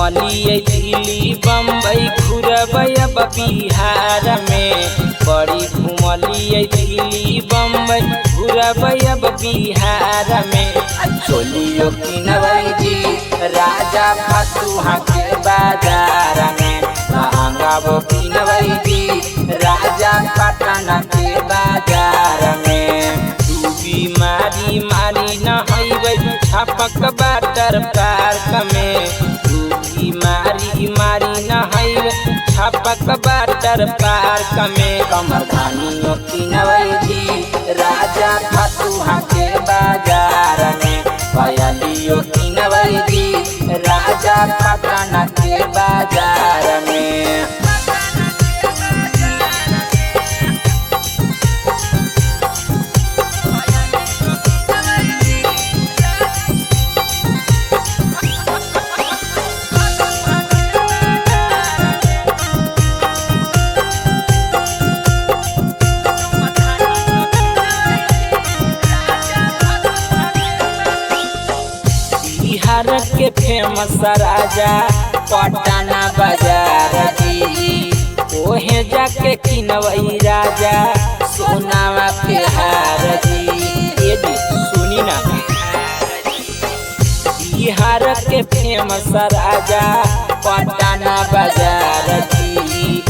घुमलिए दिल्ली बम्बई घुरबै अब बिहार में। बड़ी घुमलिए दिल्ली बम्बई घुरबै अब बिहार में। चोलियो किनबै जी राजा फतुहा के बाजार में। लहंगा किनबै जी राजा पटना के बाजार में। मारी मारी नहैबै छपक वाटर पार्क में। मारी मारी नहैबै छपक वाटर पार्क में। कमरधानियों किनबै जी राजा फतुहा के बाजार में। पायलियो किनबै जी राजा पटना के बाजार में। बिहार के फेमस राजा पटना बाजार जी। ओहे जाके किनबै राजा सोनावा के हार जी। ये जी सुनी ना, बिहार के फेमस राजा पटना बाजार जी।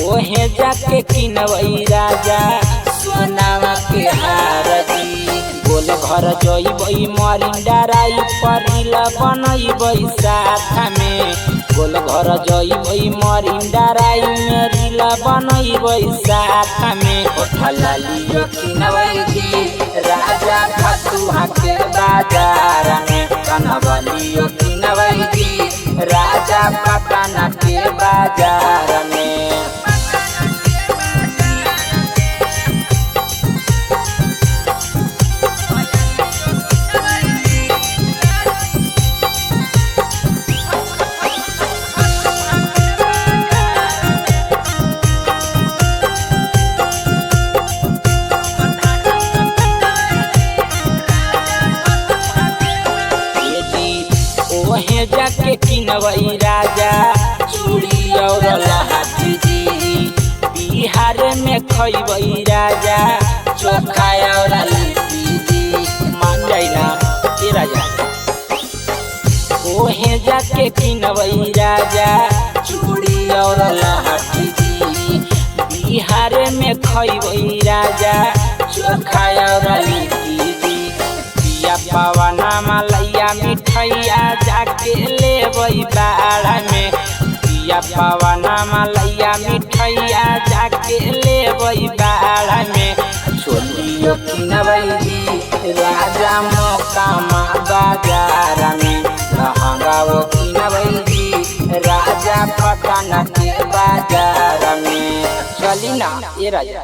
ओहे जाके किनबै राजा सोनावा के हार जी। गोल घर जइबै मरिंडा राई परिला बनैबै साथ में। गोल घर जइबै मरिंडा राई मेरिला बनैबै साथ में। लालियो किनबै जी राजा फतुहा के बाजार में। कनवलियो किनबै जी राजा पटना के बाजार में। ओहे जाके किनबै राजा चूड़ी और लहठी जी। बिहार में खैबै राजा चोखा और लिट्टी जी। मान जाइना ए राजा। ओहे जाके किनबै राजा चूड़ी और लहठी जी। बिहार में खैबै राजा चोखा और लिट्टी जी। पिया पवना मलैया मिठैया जाके लेबै बाड़ा में। पिया पवना मलैया मिठैया जाके लेबै बाड़ा में। चोलियो किनबै जी राजा मोकामा बाजार में। लहंगा किनबै जी राजा पटना के बाजार में। चली ना ए राजा।